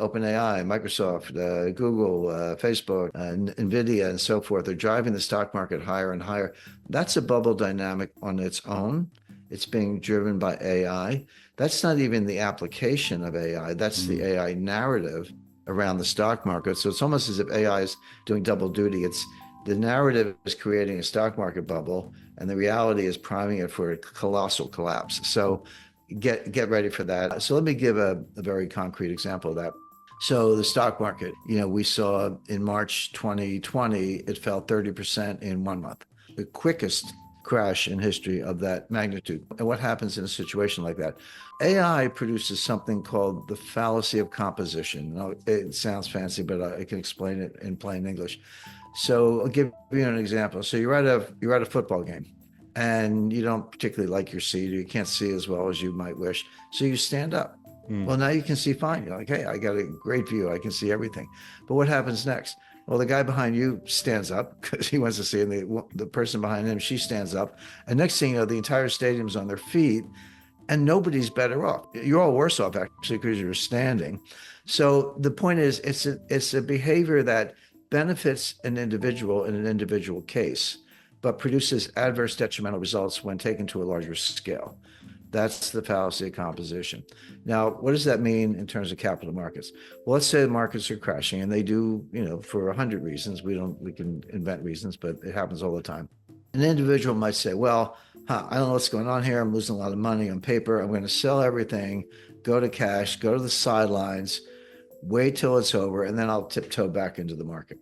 OpenAI, Microsoft, Google, Facebook, NVIDIA, and so forth are driving the stock market higher and higher. That's a bubble dynamic on its own. It's being driven by AI. That's not even the application of AI. That's the AI narrative around the stock market. So it's almost as if AI is doing double duty. It's the narrative is creating a stock market bubble, and the reality is priming it for a colossal collapse. So get ready for that. So let me give a very concrete example of that. So the stock market, we saw in March 2020, it fell 30% in 1 month, the quickest crash in history of that magnitude. And what happens in a situation like that? AI produces something called the fallacy of composition. Now, it sounds fancy, but I can explain it in plain English. So I'll give you an example. So you're at a football game, and you don't particularly like your seat, or you can't see as well as you might wish. So you stand up. Well, now you can see fine. You're like, hey, I got a great view. I can see everything. But what happens next? Well, the guy behind you stands up because he wants to see, and the person behind him, she stands up. And next thing you know, the entire stadium's on their feet, and nobody's better off. You're all worse off, actually, because you're standing. So the point is, it's a behavior that benefits an individual in an individual case, but produces adverse detrimental results when taken to a larger scale. That's the fallacy of composition. Now, what does that mean in terms of capital markets? Well, let's say the markets are crashing, and they do, for 100 reasons. We can invent reasons, but it happens all the time. An individual might say, well, I don't know what's going on here. I'm losing a lot of money on paper. I'm going to sell everything, go to cash, go to the sidelines, wait till it's over, and then I'll tiptoe back into the market.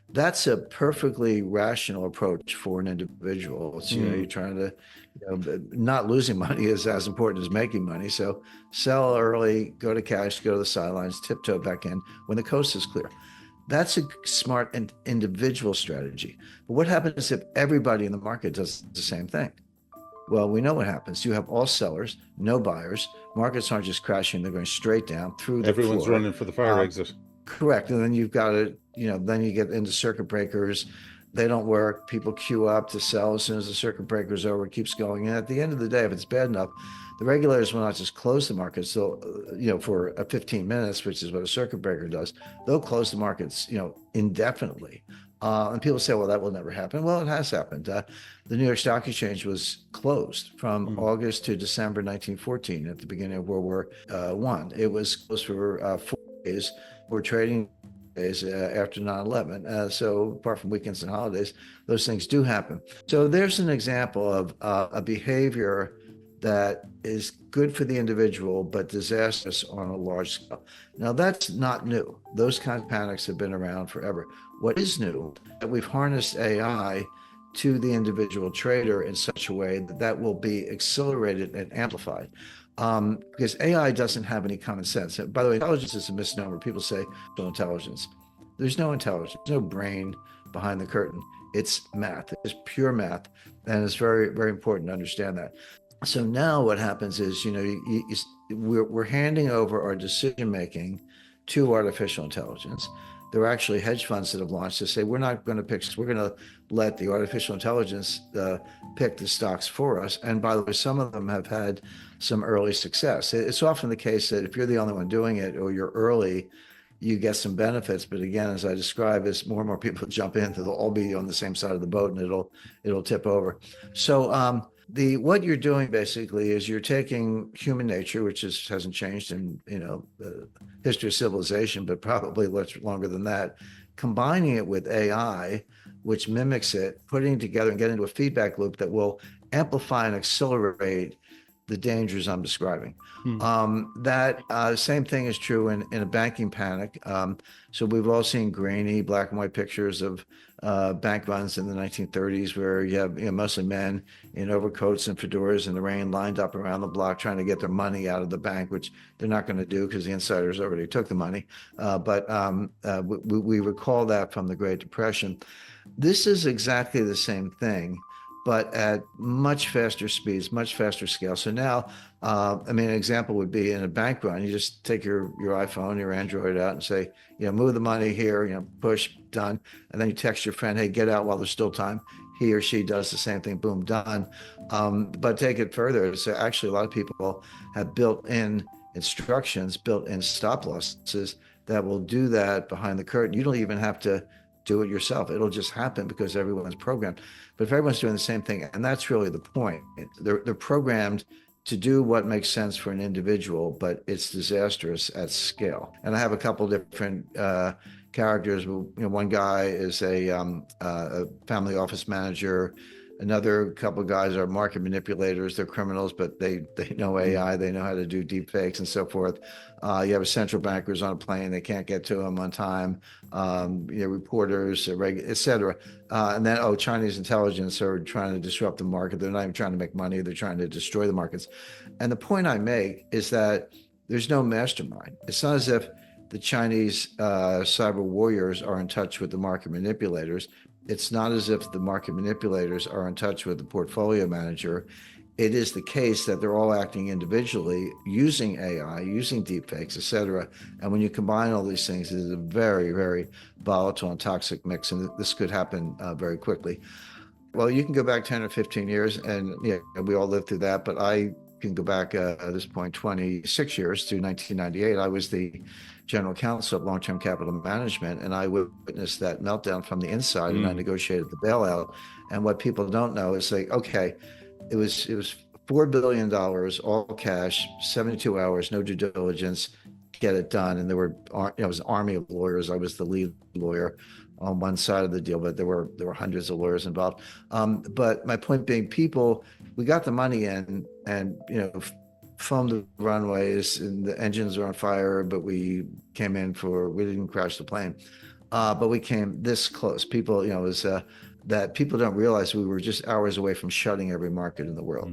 That's a perfectly rational approach for an individual. It's, you're trying to, not losing money is as important as making money. So sell early, go to cash, go to the sidelines, tiptoe back in when the coast is clear. That's a smart and individual strategy. But what happens if everybody in the market does the same thing? Well, we know what happens. You have all sellers, no buyers. Markets aren't just crashing, they're going straight down through the Everyone's floor. running for the fire exit. Correct. And then you've got to, then you get into circuit breakers. They don't work. People queue up to sell as soon as the circuit breaker's over. It keeps going. And at the end of the day, if it's bad enough, the regulators will not just close the markets. They'll, for 15 minutes, which is what a circuit breaker does, they'll close the markets, indefinitely. And people say, well, that will never happen. Well, it has happened. The New York Stock Exchange was closed from August to December 1914 at the beginning of World War I. It was closed for 4 days. We're trading days after 9/11. So apart from weekends and holidays, those things do happen. So there's an example of a behavior that is good for the individual, but disastrous on a large scale. Now, that's not new. Those kinds of panics have been around forever. What is new is that we've harnessed AI to the individual trader in such a way that that will be accelerated and amplified. Because AI doesn't have any common sense. By the way, intelligence is a misnomer. People say no intelligence. There's no intelligence, no brain behind the curtain. It's math. It's pure math. And it's very, very important to understand that. So now what happens is, we're handing over our decision-making to artificial intelligence. There are actually hedge funds that have launched to say, we're not going to pick, we're going to let the artificial intelligence pick the stocks for us. And by the way, some of them have had some early success. It's often the case that if you're the only one doing it or you're early, you get some benefits. But again, as I described, as more and more people jump in, they'll all be on the same side of the boat and it'll tip over. So what you're doing basically is you're taking human nature, which hasn't changed in the history of civilization, but probably much longer than that, combining it with AI, which mimics it, putting it together and getting into a feedback loop that will amplify and accelerate the dangers I'm describing. That same thing is true in a banking panic. So we've all seen grainy black and white pictures of bank runs in the 1930s where you have mostly men in overcoats and fedoras in the rain lined up around the block trying to get their money out of the bank, which they're not going to do because the insiders already took the money. But we recall that from the Great Depression. This is exactly the same thing, but at much faster speeds, much faster scale. So now, an example would be in a bank run, you just take your iPhone, your Android out and say, move the money here, push, done. And then you text your friend, hey, get out while there's still time. He or she does the same thing, boom, done. But take it further. So actually a lot of people have built-in instructions, built-in stop losses that will do that behind the curtain. You don't even have to do it yourself. It'll just happen because everyone's programmed. But if everyone's doing the same thing, and that's really the point, they're programmed to do what makes sense for an individual, but it's disastrous at scale. And I have a couple different characters. One guy is a family office manager. Another couple of guys are market manipulators. They're criminals, but they know AI. They know how to do deep fakes and so forth. You have a central bankers on a plane. They can't get to them on time. Reporters, et cetera. And then, Chinese intelligence are trying to disrupt the market. They're not even trying to make money. They're trying to destroy the markets. And the point I make is that there's no mastermind. It's not as if the Chinese cyber warriors are in touch with the market manipulators. It's not as if the market manipulators are in touch with the portfolio manager. It is the case that they're all acting individually, using AI, using deepfakes, et cetera. And when you combine all these things, it is a very, very volatile and toxic mix. And this could happen very quickly. Well, you can go back 10 or 15 years, and we all lived through that. But I can go back at this point 26 years to 1998. I was the general counsel of long-term capital management, and I witnessed that meltdown from the inside, and I negotiated the bailout. And what people don't know is okay, it was $4 billion, all cash, 72 hours, no due diligence, get it done. And there were, it was an army of lawyers. I was the lead lawyer on one side of the deal, but there were hundreds of lawyers involved. But my point being, we got the money in, and foamed the runways, and the engines are on fire, but we didn't crash the plane, but we came this close. People, that people don't realize we were just hours away from shutting every market in the world.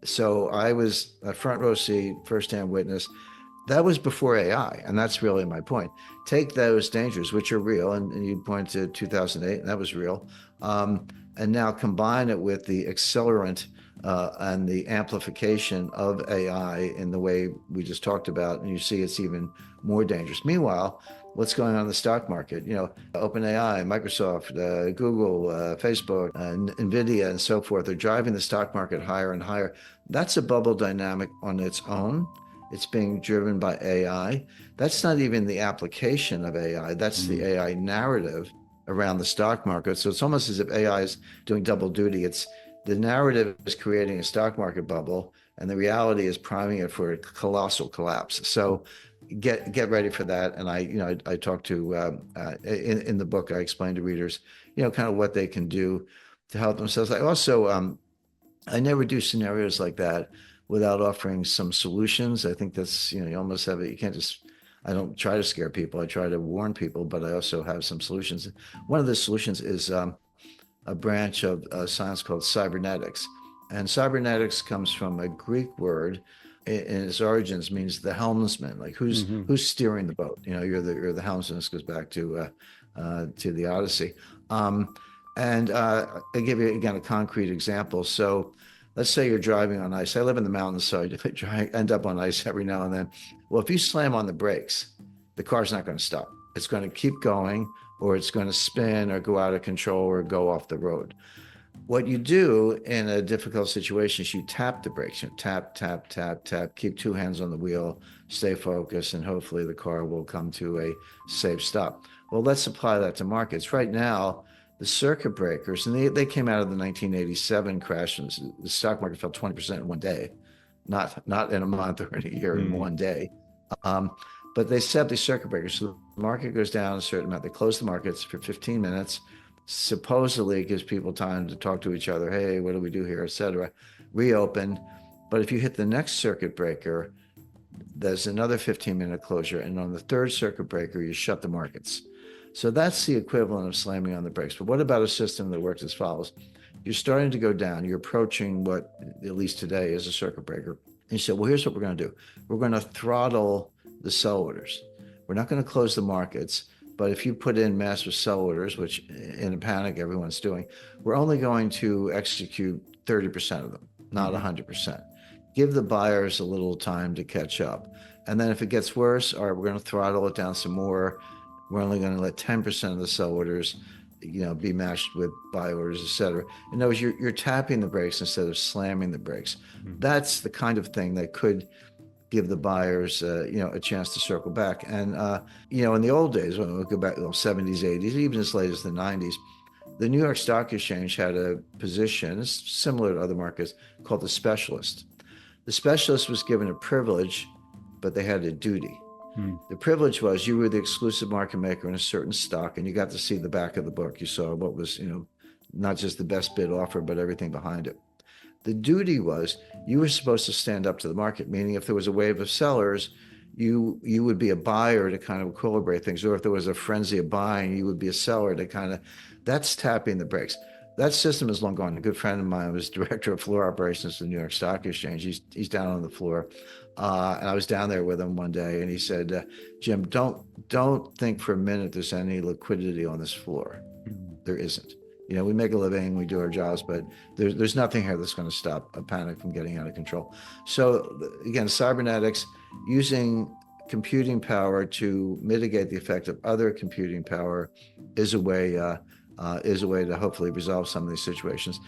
So I was a front row seat, firsthand witness. That was before AI, and that's really my point. Take those dangers, which are real, and you point to 2008, and that was real, and now combine it with the accelerant and the amplification of AI in the way we just talked about, and you see it's even more dangerous. Meanwhile, what's going on in the stock market? OpenAI, Microsoft, Google, Facebook, NVIDIA, and so forth are driving the stock market higher and higher. That's a bubble dynamic on its own. It's being driven by AI. That's not even the application of AI. That's the AI narrative around the stock market. So it's almost as if AI is doing double duty. The narrative is creating a stock market bubble, and the reality is priming it for a colossal collapse. So get ready for that. And I talk to in the book, I explain to readers, kind of what they can do to help themselves. I also I never do scenarios like that without offering some solutions. I think that's, you almost have it. You can't just, I don't try to scare people. I try to warn people, but I also have some solutions. One of the solutions is a branch of science called cybernetics. And cybernetics comes from a Greek word. In its origins means the helmsman, like who's steering the boat. You're the helmsman. This goes back to the Odyssey. And I'll give you again a concrete example. So let's say you're driving on ice. I live in the mountains, so I end up on ice every now and then. Well, if you slam on the brakes, the car's not going to stop. It's going to keep going, or it's going to spin or go out of control or go off the road. What you do in a difficult situation is you tap the brakes. Tap, tap, tap, tap. Keep two hands on the wheel, stay focused, and hopefully the car will come to a safe stop. Well, let's apply that to markets. Right now, the circuit breakers, and they came out of the 1987 crash, and the stock market fell 20% in one day, not in a month or in a year, in one day. But they set the circuit breakers. So the market goes down a certain amount. They close the markets for 15 minutes. Supposedly it gives people time to talk to each other. Hey, what do we do here, et cetera. Reopen. But if you hit the next circuit breaker, there's another 15-minute closure. And on the third circuit breaker, you shut the markets. So that's the equivalent of slamming on the brakes. But what about a system that works as follows? You're starting to go down. You're approaching what, at least today, is a circuit breaker. And you say, well, here's what we're going to do. We're going to throttle the sell orders. We're not going to close the markets. But if you put in massive sell orders, which in a panic everyone's doing, we're only going to execute 30% of them, not 100%. Give the buyers a little time to catch up. And then if it gets worse, all right, we're going to throttle it down some more. We're only going to let 10% of the sell orders, be matched with buy orders, et cetera. In other words, you're tapping the brakes instead of slamming the brakes. That's the kind of thing that could give the buyers, a chance to circle back. And, in the old days, when we go back to the 70s, 80s, even as late as the 90s, the New York Stock Exchange had a position, similar to other markets, called the specialist. The specialist was given a privilege, but they had a duty. The privilege was you were the exclusive market maker in a certain stock, and you got to see the back of the book. You saw what was, not just the best bid offer, but everything behind it. The duty was you were supposed to stand up to the market, meaning if there was a wave of sellers, you would be a buyer to kind of equilibrate things. Or if there was a frenzy of buying, you would be a seller to kind of, that's tapping the brakes. That system is long gone. A good friend of mine was director of floor operations at the New York Stock Exchange. He's down on the floor. And I was down there with him one day, and he said, Jim, don't think for a minute there's any liquidity on this floor. There isn't. We make a living, we do our jobs, but there's nothing here that's going to stop a panic from getting out of control. So again, cybernetics, using computing power to mitigate the effect of other computing power is a way to hopefully resolve some of these situations.